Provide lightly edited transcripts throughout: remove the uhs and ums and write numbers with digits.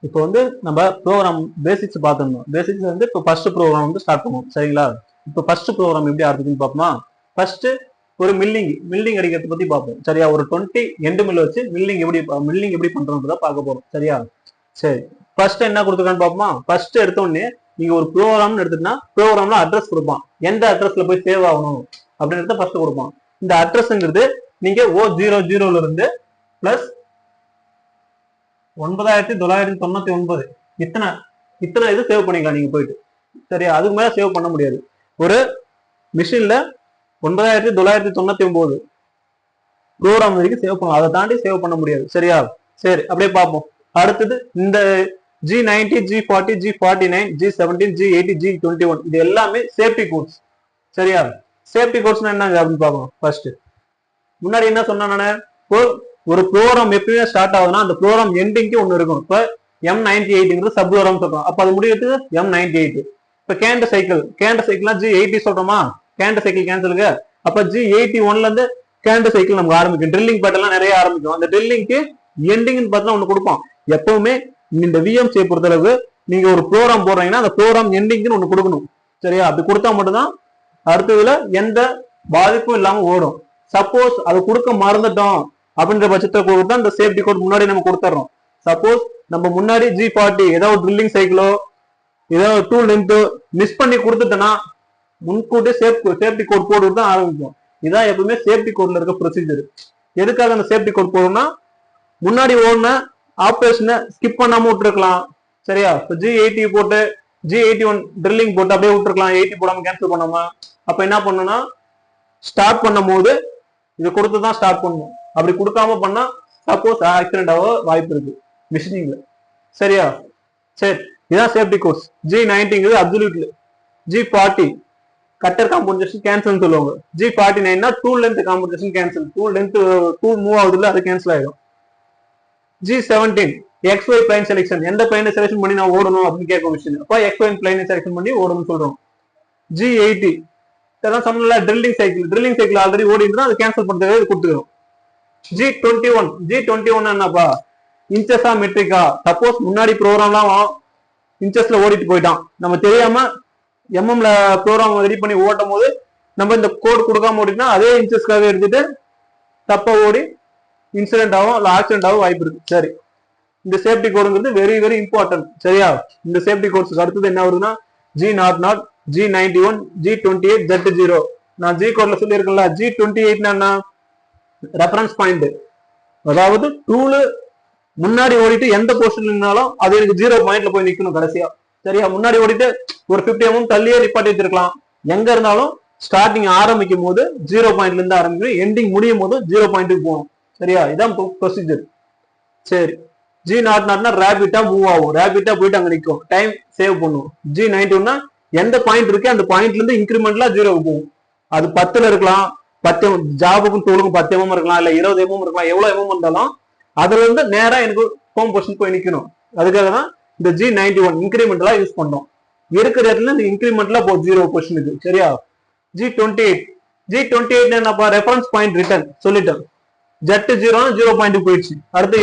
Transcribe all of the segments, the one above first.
இப்போ வந்து நம்ம ப்ரோக்ராம் பேசிக்ஸ் பார்த்துருந்தோம். பேசிக்ஸ் வந்து இப்போ ஃபர்ஸ்ட் ப்ரோக்ராம் வந்து ஸ்டார்ட் பண்ணுவோம். சரிங்களா? இப்போ ஃபர்ஸ்ட் ப்ரோக்ராம் எப்படி ஆரம்பிக்குன்னு பார்ப்போமா? ஃபர்ஸ்ட் ஒரு மில்லிங் அடிக்கிறத பத்தி பார்ப்போம். சரியா? ஒரு 20 எண்டு மில் வச்சு மில்லிங் எப்படி பண்றோம்ன்றத பார்க்க போறோம். சரியா? சரி, ஃபர்ஸ்ட் என்ன கொடுத்துருக்கான்னு பார்ப்போமா? ஃபர்ஸ்ட் எடுத்த உடனே நீங்க ஒரு ப்ரோக்ராம்னு எடுத்துட்டா ப்ரோக்ராம்ல அட்ரஸ் கொடுப்பான். எந்த அட்ரஸ்ல போய் சேவ் ஆகணும் அப்படின்றத ஃபர்ஸ்ட் கொடுப்பான். இந்த அட்ரஸ்ங்கிறது நீங்க O00 இருந்து பிளஸ் 9999 இத்தனை இது சேவ் பண்ணிக்கலாம் நீங்க போயிட்டு. சரியா? அதுக்கு மேல சேவ் பண்ண முடியாது. ஒரு மிஷின்ல 9999 ப்ரோக்ராம் வரைக்கும் சேவ் பண்ணலாம். அதை தாண்டி சேவ் பண்ண முடியாது. சரியா? சரி, அப்படியே பார்ப்போம். அடுத்தது இந்த G90, G40, G49, G17, G80, G21 இது எல்லாமே சேஃப்டி கோட்ஸ். சரியா? சேஃப்டி கோட்ஸ்னா என்ன அப்படின்னு பார்ப்போம். ஃபர்ஸ்ட் முன்னாடி என்ன சொன்னா, ஒரு ப்ரோக்ராம் எப்பயுமே ஸ்டார்ட் ஆகுதுன்னா அந்த ப்ரோக்ராம் எண்டிங்க்கு ஒன்னு இருக்கும். இப்ப M98 சப் ப்ரோக்ராம் சொல்றோம். அப்ப அது முடியறதுக்கு M98. இப்ப கேண்ட சைக்கிள்னா G80 சொல்றோமா? கேண்ட சைக்கிள் கேன்சலுங்க. அப்ப G81ல இருந்து கேண்ட சைக்கிள் நமக்கு ஆரம்பிக்கும். ட்ரில்லிங் பேட்டர்லாம் நிறைய ஆரம்பிக்கும். அந்த ட்ரில்லிங்க்கு எண்டிங்னு பார்த்தா ஒண்ணு கொடுப்போம். எப்பவுமே இந்த விஎம்சியை பொறுத்தளவு நீங்க ஒரு ப்ரோக்ராம் போடுறீங்கன்னா அந்த ப்ரோக்ராம் எண்டிங்னு ஒண்ணு கொடுக்கணும். சரியா? அப்படி கொடுத்தா மட்டும்தான் அடுத்ததுல எந்த பாதிப்பும் இல்லாம ஓடும். சப்போஸ் அது கொடுக்க மறந்துட்டோம் அப்படின்ற பட்சத்தை கொடுத்தா இந்த சேஃப்டி கோட் முன்னாடி நம்ம கொடுத்துறோம். சப்போஸ் நம்ம முன்னாடி G40 ஏதாவது ட்ரில்லிங் சைக்கிளோ ஏதாவது டூல் லென்த்தோ மிஸ் பண்ணி கொடுத்துட்டோம்னா முன்கூட்டி சேஃப்டி கோட் போட்டு தான் ஆரம்பிக்கும். இதான் எப்பவுமே சேஃப்டி கோட்ல இருக்க ப்ரொசீஜர். எதுக்காக அந்த சேஃப்டி கோட் போடணும்னா முன்னாடி ஓடுன ஆப்ரேஷனை ஸ்கிப் பண்ணாம விட்டுருக்கலாம். சரியா? இப்போ G80 போட்டு G81 ட்ரில்லிங் போட்டு அப்படியே விட்டுருக்கலாம். 80 போடாம கேன்சல் பண்ணாம. அப்ப என்ன பண்ணணும்னா ஸ்டார்ட் பண்ணும் போது இது கொடுத்துதான் ஸ்டார்ட் பண்ணணும். அப்படி கொடுக்காம பண்ணா சப்போஸ் ஆக்சிடென்ட் ஆக வாய்ப்பு இருக்கு மிஷினிங்ல. சரியா? சரி, இதான் safety course. G90 அப்சல்யூட்ல. G40 cutter compensation cancel சொல்லுவாங்க. G49 tool length compensation cancel. Tool move ஆகுது இல்ல, அது கேன்சல் ஆயிடும். G17 XY plain selection. எந்த பிளைனை செலக்ஷன் பண்ணி நான் ஓடணும் அப்படின்னு கேட்கும் மிஷின். அப்ப XY பிளைனை செலக்ஷன் பண்ணி ஓடணும்னு சொல்றோம். G80 இதெல்லாம் சொன்னல ட்ரில்லிங் சைக்கிள் ஆல்ரெடி ஓடிட்டு அது கேன்சல் பண்றதுக்கு கொடுத்துக்கிறோம். G21 என்னப்பா? இன்ச்சஸா மெட்ரிக்கா? சப்போஸ் முன்னாடி ப்ரோக்ராம்லாம் இன்ச்சஸ்ல ஓடிட்டு போயிட்டான், நம்ம தெரியாம எம்எம்ல ப்ரோக்ராம் ரெடி பண்ணி ஓட்டும் போது நம்ம இந்த கோட் கொடுக்காம ஓடினா அதே இன்ச்சஸ்க்காக எடுத்துட்டு தப்பா ஓடி இன்சிடென்ட் ஆகும் இல்ல ஆக்சிடென்ட் ஆகும் வாய்ப்பு இருக்கு. சரி, இந்த சேஃப்டி கோடுங்கிறது வெரி வெரி இம்பார்ட்டன்ட். சரியா? இந்த சேஃப்டி கோட்ஸ் அடுத்தது என்ன வருதுன்னா G00, G91, G28, Z0. நான் G கோட்ல சொல்லியிருக்கேன்ல. G28 என்ன? Reference point. அதாவது டூலு முன்னாடி ஓடிட்டு எந்த பொசிஷன்ல இருந்தாலும் அது எனக்கு 0 பாயிண்ட்ல போய் நிக்கணும் கடைசியா. சரியா? முன்னாடி ஓடிட்டு ஒரு 50 mm தள்ளியே நிப்பாட்டி வச்சிருக்கலாம். எங்க இருந்தாலும் ஸ்டார்டிங் ஆரம்பிக்கும் போது 0 பாயிண்ட்ல இருந்து ஆரம்பிக்கும், எண்டிங் முடியும் போது 0 பாயிண்ட்டுக்கு போகணும். சரியா? இதான் ப்ரொசீஜர். சரி, G00 ரேபிட்டா மூவ் ஆகும். ரேபிட்டா போயிட்டு அங்க நிற்கும், டைம் சேவ் பண்ணும். G91 எந்த பாயிண்ட் இருக்கு அந்த பாயிண்ட்ல இருந்து இன்கிரிமெண்ட்ல 0 போகும். அது 10ல இருக்கலாம், 10 ஜாபுக்கும் டூலுக்கும் 10 mm இருக்கலாம், இல்ல 20 mm இருக்கலாம். எவ்வளவு mm இருந்தாலும் அதுல இருந்து நேரா எனக்கு ஹோம் பொசிஷன் போய் நிக்கணும். அதுக்காக தான் இந்த G91 இன்கிரிமெண்ட்லா யூஸ் பண்றோம். இருக்கிற இடத்துல இந்த இன்கிரிமெண்ட்ல 0 பொசிஷனுக்கு. சரியா? G28 என்னப்பா? ரெஃபரன்ஸ் பாயிண்ட் ரிட்டர்ன் சொல்லிட்டேன். Z0 0 பாயிண்ட் போயிடுச்சு. அடுத்து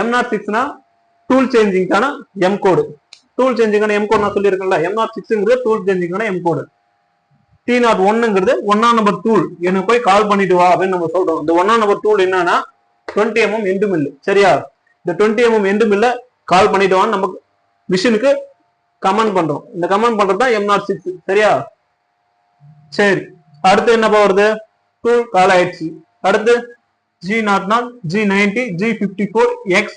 M06 டூல் சேஞ்சிங்கான எம் கோடு. டூல் சேஞ்சிங்கான எம் கோடு நான் சொல்லியிருக்கேன்ல. M06 டூல் சேஞ்சிங்கான எம் கோடு. T01 1ஆம் நம்பர் டூல் எனக்கு போய் கால் பண்ணிட்டு வா அப்படின்னு நம்ம சொல்றோம். இந்த 1ஆம் நம்பர் டூல் என்னன்னா 20 mm எண்டு மில். சரியா? இந்த 20 mm எண்டு மில்ல கால் பண்ணிட்டு வான்னு நமக்கு மிஷினுக்கு கமெண்ட் பண்றோம். இந்த கமெண்ட் பண்றதுதான் M06. சரியா? சரி, அடுத்து என்னப்பா வருது? டூல் கால் ஆயிடுச்சு. அடுத்து G00, G90, G54, X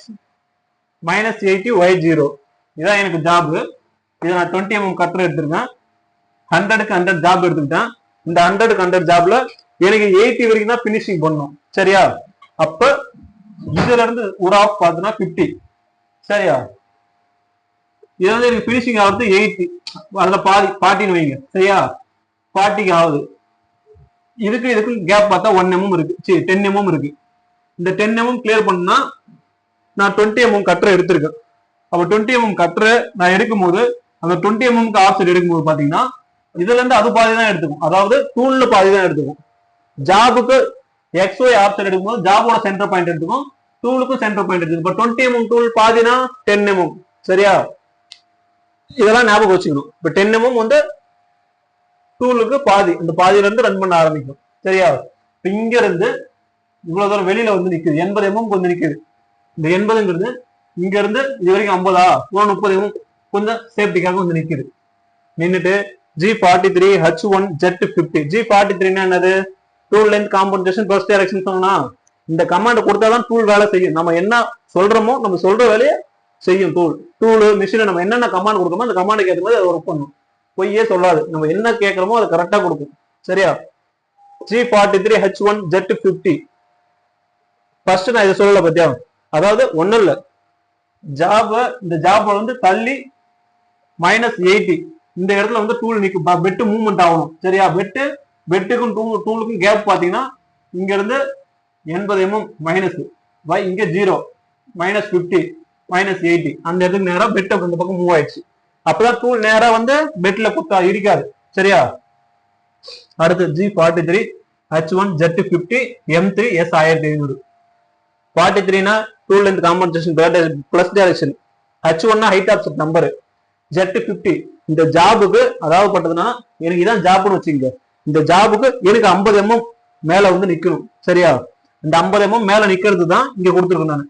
-80, Y0. இதான் எனக்கு ஜாப். இதை நான் 20 mm கட்டர் எடுத்திருக்கேன். 100க்கு 100 ஜாப் எடுத்துக்கிட்டேன். இந்த 100க்கு 100 ஜாப்ல எனக்கு 80 வரைக்கும் தான் பினிஷிங் பண்ணணும். சரியா? அப்ப இதுல இருந்து ஒரு ஆஃப் பார்த்தோம்னா 50. சரியா? இது வந்து எனக்கு பினிஷிங் ஆகுறது 80. அதுல பாதி 40 வைங்க. சரியா? 40க்கு ஆகுது. இதுக்கு கேப் பார்த்தா 1 mm இருக்கு. சரி, 10 mm இருக்கு. இந்த 10 mm கிளியர் பண்ணா நான் 20 mm கட்டரை எடுத்திருக்கேன். அப்ப 20 mm கட்டரை நான் எடுக்கும் போது அந்த 20 mm ஆஃப்செட் எடுக்கும்போது பாத்தீங்கன்னா இதுல இருந்து அது பாதி தான் எடுத்துக்கும். அதாவது டூல்ல பாதி தான் எடுத்துக்கும். ஜாபுக்கு XY ஆப்ஷன் எடுக்கும்போது ஜாபோட சென்டர் பாயிண்ட் எடுத்துக்கும். டூலுக்கும் சென்டர் பாயிண்ட் இருக்கு. இப்ப 20 mm டூல் பாதினா 10 mm. சரியா? இதெல்லாம் ஞாபகம் வச்சுக்கணும். இப்ப 10 mm வந்து டூலுக்கு பாதி, இந்த பாதியில இருந்து ரன் பண்ண ஆரம்பிக்கும். சரியா? இப்ப இங்க இருந்து இவ்வளவு தூரம் வெளியில வந்து நிக்குது, 80 mm கொஞ்சம் நிக்குது. இந்த 80ங்கிறது இங்க இருந்து இது வரைக்கும் 50 30 mm கொஞ்சம் சேஃப்டிக்காக வந்து நிக்குது. நின்னுட்டு G43 H1 Z50. G43 என்னது? Tool length compensation bus direction சொன்னா இந்த கமாண்ட் கொடுத்தாதான் டூல் வேலை செய்யும். நம்ம என்ன சொல்றோமோ நம்ம சொல்ற வேலையை செய்யும் டூல் மிஷின். நம்ம என்னென்ன கமாண்ட் கொடுக்கணுமோ அந்த கமாண்டுக்கு ஏற்ற மாதிரி அதை ஒர்க் பண்ணும். பொய்யே சொல்லாது. நம்ம என்ன கேட்கறோமோ அதை கரெக்டா கொடுக்கும். சரியா? G43 H1 Z50. ஃபர்ஸ்ட் நான் இதை சொல்லல பத்தியா, அதாவது ஒண்ணும் இல்ல, இந்த ஜாப் வந்து தள்ளி -80 இந்த இடத்துல வந்து டூல் நிக்கும், பெட்டு மூவ்மெண்ட் ஆகணும். சரியா? பெட்டுக்கும் டூலுக்கும் கேப் பாத்தீங்கன்னா இங்க இருந்து 80 mm மைனஸ் இங்க 0 -50 -80 அந்த இடத்துக்கு நேரா பெட் இந்த பக்கம் மூவ் ஆயிடுச்சு. அப்பதான் டூல் நேரா வந்து பெட்ல குத்தா இடிக்காது. சரியா? அடுத்து G43 H1 Z50 M3 S1500. 43 tool length compensation plus direction, H1 height of set number, Z50 இந்த ஜாபுக்கு அதாவது பட்டதுன்னா எனக்கு இதான் ஜாப்னு வச்சுங்க. இந்த ஜாபுக்கு எனக்கு 50 mm மேல வந்து நிக்கணும். சரியா? இந்த 50 mm மேல நிக்கிறது தான் இங்க கொடுத்துருக்கேன் நான்.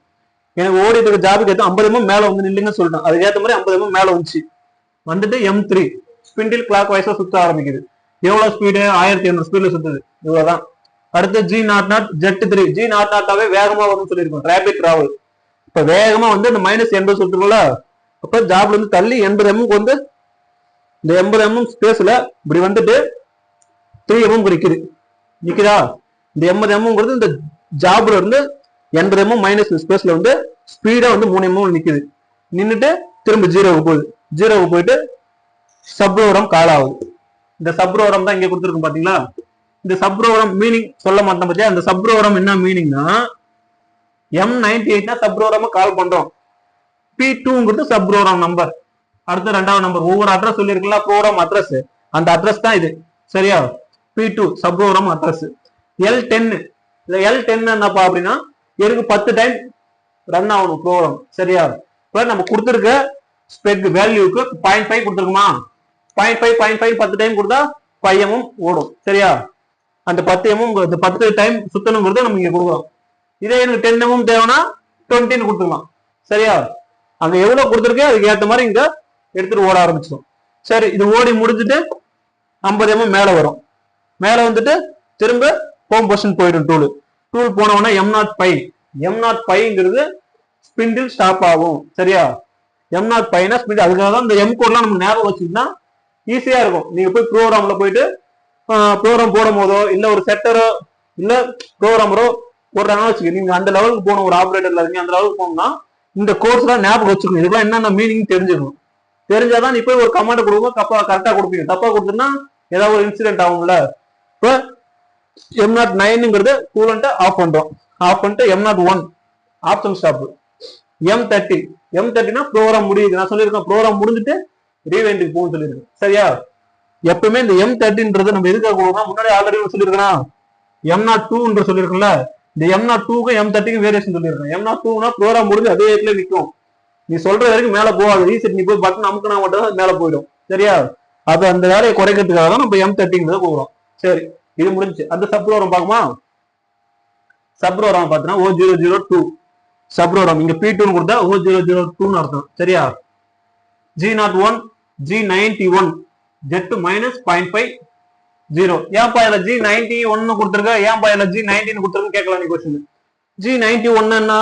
எனக்கு ஓடிட்டு இருக்க ஜாபுக்கு ஏற்ற 50 mm மேல வந்து நில்லுங்கன்னு சொல்லிட்டேன். அதுக்கேற்ற மாதிரி 50 mm மேல வந்துச்சு. வந்துட்டு M3 ஸ்பிண்டில் கிளாக் வைஸா சுத்த ஆரம்பிக்குது. எவ்வளவு ஸ்பீடு? 1800 ஸ்பீட்ல சுத்துது. இவ்வளவுதான். அடுத்து G00 Z3. G00 வேகமா வரும்னு சொல்லியிருக்கோம், ரேபிட் டிராவல். இப்ப வேகமா வந்து இந்த -80 சுத்துக்குள்ள அப்ப ஜாப்ல இருந்து தள்ளி 80 mm வந்து இந்த 80 mm ஸ்பேஸ்ல இப்படி வந்துட்டு 3 mm நிக்குதா? இந்த 80 mm இந்த ஜாப்ல இருந்து 80 mm மைனஸ் ஸ்பேஸ்ல வந்து ஸ்பீடா வந்து 3 mm நிக்குது. நின்னுட்டு திரும்ப 0க்கு போகுது. 0க்கு போயிட்டு சப்ரோரம் கால் ஆகுது. இந்த சப்ரோரம் தான் இங்க கொடுத்துருக்கும் பாத்தீங்களா? இந்த சப்ரோரம் மீனிங் சொல்ல மாட்டேன் பத்தியா? இந்த சப்ரோரம் என்ன மீனிங்னா M98 சப்ரோரம் கால் பண்றோம். P2 சப்ரோரம் number. அடுத்த ரெண்டாவது நம்பர் ஒவ்வொரு அட்ரஸ் சொல்லிருக்கல, ப்ரோக்ராம் அட்ரஸ், அந்த அட்ரஸ் தான் இது. சரியா? P2 சப்ரோரம் address. L10 இந்த L10 என்னப்பா அப்படின்னா எனக்கு 10 டைம் ரன் ஆகணும் ப்ரோக்ராம். சரியா? இப்ப நம்ம கொடுத்துருக்க ஸ்பெக் வேல்யூக்கு 0.5 கொடுத்துருக்குமா? 0.5 10 டைம் கொடுத்தா 5 mm ஓடும். சரியா? அந்த 10 mm 10 டைம் சுத்தணுங்கிறத நம்ம இங்க கொடுக்குறோம். இதே எனக்கு 10 mm தேவைன்னா 20 கொடுத்துக்கலாம். சரியா? அங்க எவ்வளவு கொடுத்துருக்கே அதுக்கு ஏற்ற மாதிரி இங்க எடுத்துட்டு ஓட ஆரம்பிச்சிடும். சரி, இது ஓடி முடிஞ்சுட்டு 50 mm மேல வரும். மேல வந்துட்டு திரும்ப ஹோம் பொசிஷன் போயிடும். டூல் போனவொன்னா M05 ஸ்பிண்டில் ஸ்டாப் ஆகும். சரியா? M05 ஸ்பிண்ட். அதுக்காக தான் இந்த M கோட்லாம் நம்ம ஞாபகம் வச்சுக்கிட்டா ஈஸியா இருக்கும். நீங்க போய் ப்ரோக்ராம்ல போயிட்டு ப்ரோக்ராம் போடும் போதோ இல்ல ஒரு செட்டரோ இல்ல ப்ரோக்ராமரோ போடுறாங்கன்னு வச்சுக்க, நீங்க அந்த லெவலுக்கு போகணும், ஒரு ஆபரேட்டர்ல இருக்கீங்க அந்த லெவலுக்கு போகணும்னா இந்த கோர்ஸ் தான் ஞாபகம் வச்சுக்கணும். இதுக்கெல்லாம் என்னென்ன மீனிங் தெரிஞ்சுக்கணும். தெரிஞ்சாதான் நீ போய் ஒரு கமாண்ட் கொடுக்கும் கரெக்டா கொடுப்பீங்க. தப்பா கொடுத்தோம்னா ஏதாவது ஒரு இன்சிடென்ட் ஆகும்ல. இப்போ M09 கூலண்ட்டை ஆஃப் பண்றோம். ஆஃப் பண்ணிட்டு M01 option stop. M30 program முடியுது. நான் சொல்லியிருக்கேன் ப்ரோக்ராம் முடிஞ்சுட்டு ரீவைண்டுக்கு போகும் சொல்லியிருக்கேன். சரியா? எப்பவுமே இந்த M30 நம்ம எதுக்காக கொடுக்கணும்? முன்னாடி ஆல்ரெடி சொல்லியிருக்கேன் M02 சொல்லியிருக்கோம்ல. இந்த M02க்கும் M30க்கும் வேரியேஷன் சொல்லியிருக்கேன். M02 ப்ரோக்ராம் முடிஞ்சு அதே இடத்துல நிற்கும். நீ சொல்ற வரைக்கும் மேல போகாது. ரீசெட் நீ போய் பட்டன் அமுக்கினா மட்டும் மேல போயிடும். சரியா? அது அந்த வேலையை குறைக்கிறதுக்காக தான் நம்ம M30 போகிறோம். சரி, இது முடிஞ்சு. அந்த சப்ரோரம் பார்க்குமா? சப்ரோரம் பார்த்தீங்கன்னா O002 சப்ரோரம். இங்க P2 கொடுத்தா O002 அர்த்தம். சரியா? G01 G91 Z -0.5 ஏன்பா இதுல G91 கொடுத்துருக்க, ஏன்பா இதுல G19 கொடுத்துருக்குன்னு கேட்கலாம் நீ கொஸ்டின். G91 என்ன?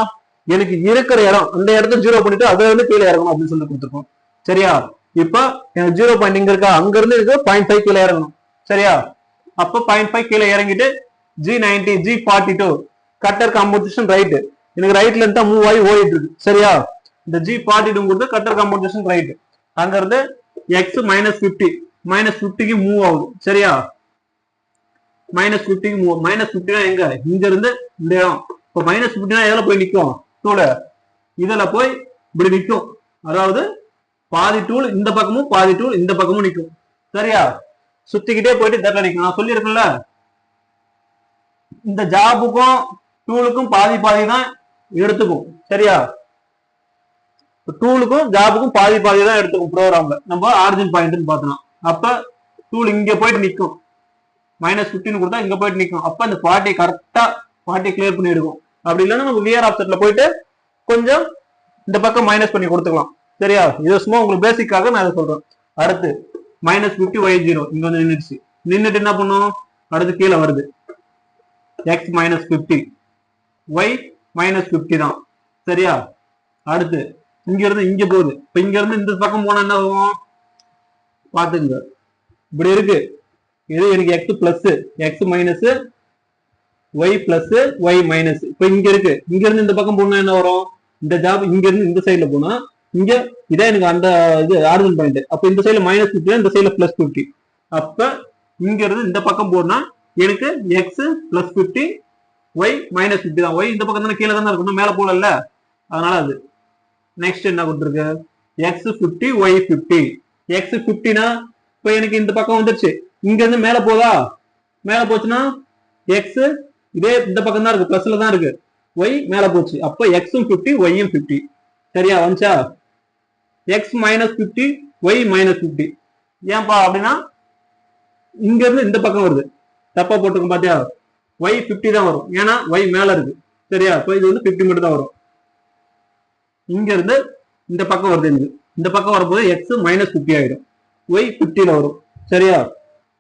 எனக்கு இருக்கிற இடம் அந்த இடத்த 0 பண்ணிட்டு அதை வந்து கீழே இறங்கணும் அப்படின்னு சொல்லி கொடுத்துருக்கோம். சரியா? இப்ப எனக்கு 0 பாயிண்ட் இங்க இருக்கா, அங்க இருந்து இருக்கு 0.5 கீழே இறங்கணும். சரியா? அப்ப 0.5 கீழே இறங்கிட்டு G90 G42 cutter compensation right. எனக்கு ரைட்ல இருந்து மூவ் ஆகி ஓடிட்டு இருக்கு. சரியா? இந்த G42 கட்டர் காம்பன்சேஷன் ரைட். அங்க இருந்து X -50க்கு மூவ் ஆகுது. சரியா? -50க்கு மூவ். -50 எங்க? இங்க இருந்து இந்த இடம். இப்போ -50 எதுல போய் நிற்கும்? இதுல போய் இப்படி நிற்கும். அதாவது பாதி டூல் இந்த பக்கமும் பாதி டூல் இந்த பக்கமும் நிற்கும். சரியா? சுத்திக்கிட்டே போயிட்டு தட்டில் நிற்கும். நான் சொல்லியிருக்கேன்ல இந்த ஜாபுக்கும் டூலுக்கும் பாதி தான் எடுத்துக்கும். சரியா? டூலுக்கும் ஜாபுக்கும் பாதி பாதி தான் எடுத்துக்கும் ப்ரோக்ராம்ல. நம்ம ஆரிஜின் பாயிண்ட்னு பார்த்தோம். அப்ப டூல் இங்க போயிட்டு நிற்கும். -15 கொடுத்தா இங்க போயிட்டு நிற்கும். அப்ப இந்த 40 கரெக்டா 40 கிளியர் பண்ணி எடுக்கும். அப்படி இல்லைன்னா நம்ம விஆர் ஆப்செட்ல போயிட்டு கொஞ்சம் இந்த பக்கம் மைனஸ் பண்ணி கொடுத்துக்கலாம். சரியா? இது சும்மா உங்களுக்கு பேசிக்காக நான் இதை சொல்றேன். அடுத்து -50 y0 இங்க வந்து நின்றுச்சு. நின்றுட்டு என்ன பண்ணும்? அடுத்து கீழே வருது x -50 y -50 தான். சரியா? அடுத்து இங்க இருந்து இங்க போகுது. இப்ப இங்க இருந்து இந்த பக்கம் போனா என்ன ஆகும்? பாத்துங்க, இப்படி இருக்கு. இது எனக்கு x plus x minus y plus y minus. இப்ப இங்க இருக்கு. இங்க இருந்து இந்த பக்கம் போனா என்ன வரும்? இந்த ஜாப் இங்க இருந்து இந்த சைட்ல போனா இங்க இதான் எனக்கு அந்த இது ஆரிஜின் பாயிண்ட். அப்ப இந்த சைட்ல -50 இந்த சைட்ல +50. அப்ப இங்க இருந்து இந்த பக்கம் போனா எனக்கு x +50 y -50 தான். y இந்த பக்கம் தானே கீழே தானே இருக்கணும், மேல போகல. அதனால அது நெக்ஸ்ட் என்ன கொடுத்துருக்கு? x 50 y 50. x 50னா இப்ப எனக்கு இந்த பக்கம் வந்துருச்சு. இங்க இருந்து மேல போதா? மேல போச்சுன்னா x இதே இந்த பக்கம் தான் இருக்கு, பிளஸ்ல தான் இருக்கு. y மேல போச்சு. அப்ப x 50 y 50. சரியா? வந்துச்சா? x -50 y -50. ஏன்பா அப்படின்னா இங்க இருந்து இந்த பக்கம் வருது. தப்பா போட்டுக்கும் பாத்தியா? y 50 தான் வரும். ஏன்னா y மேல இருக்கு. சரியா? இப்ப இது வந்து 50 மட்டும் தான் வரும். இங்க இருந்து இந்த பக்கம் வருது. இந்த பக்கம் வரும்போது x -50 ஆயிடும். y 50ல வரும். சரியா?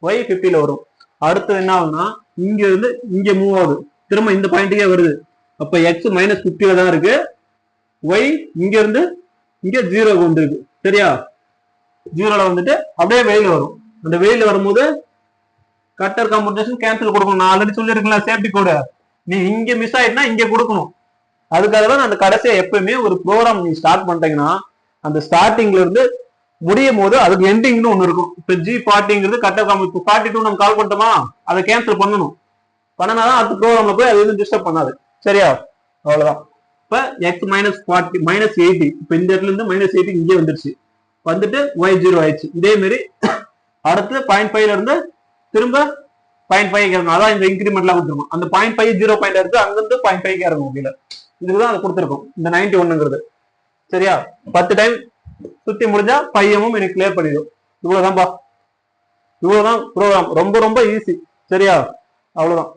y 50ல வரும். அடுத்து என்ன ஆகுதுன்னா இங்க இருந்து இங்க மூவ் ஆகுது. திரும்ப இந்த பாயிண்ட்டுக்கே வருது. அப்ப x -50ல தான் இருக்கு. y இங்க இருந்து இங்க 0 வந்துருக்கு. சரியா? 0ல வந்துட்டு அப்படியே வெளியில வரும். அந்த வெளியில வரும்போது கட்டர் காம்பன்சேஷன் கேன்சல் கொடுக்கணும். நான் ஆல்ரெடி சொல்லியிருக்கேன் சேஃப்டி கோடு. நீ இங்க மிஸ் ஆயிட்டுனா இங்க கொடுக்கணும். அதுக்காக தான் அந்த கடைசியா எப்பவுமே ஒரு ப்ரோக்ராம் நீ ஸ்டார்ட் பண்ணிட்டீங்கன்னா அந்த ஸ்டார்டிங்ல இருந்து முடியும் போது அதுக்கு எண்டிங்னு ஒண்ணு இருக்கும். இப்ப G40ங்கிறது கட்டர் காம்பன். இப்போ 42 நம்ம கால் பண்ணிட்டோமா, அதை கேன்சல் பண்ணணும். பண்ணனாதான் அடுத்த ப்ரோக்ராம்ல போய் அது வந்து டிஸ்டர்ப் பண்ணாது. சரியா? அவ்வளவுதான். இப்ப x -40 -80. இப்ப இந்த இடத்துல இருந்து -80 இங்கே வந்துருச்சு. வந்துட்டு y0 ஆயிடுச்சு. இதே மாதிரி அடுத்து 0.5ல இருந்து திரும்ப 0.5 இறங்கணும். அதான் இந்த இன்கிரிமெண்ட்லாம் கொடுத்துருக்கோம். அந்த 0.5 0 பாயிண்ட் இருக்கு, அங்கிருந்து 0.5 இறங்கும் கீழே. இதுக்குதான் அதை கொடுத்துருக்கோம் இந்த 91ங்கிறது. சரியா? 10 டைம் சுத்தி முடிஞ்சா பையமும் எனக்கு கிளியர் பண்ணிடும். இவ்வளவுதான்பா. இவ்வளவுதான் ப்ரோக்ராம். ரொம்ப ரொம்ப ஈஸி. சரியா? அவ்வளவுதான்.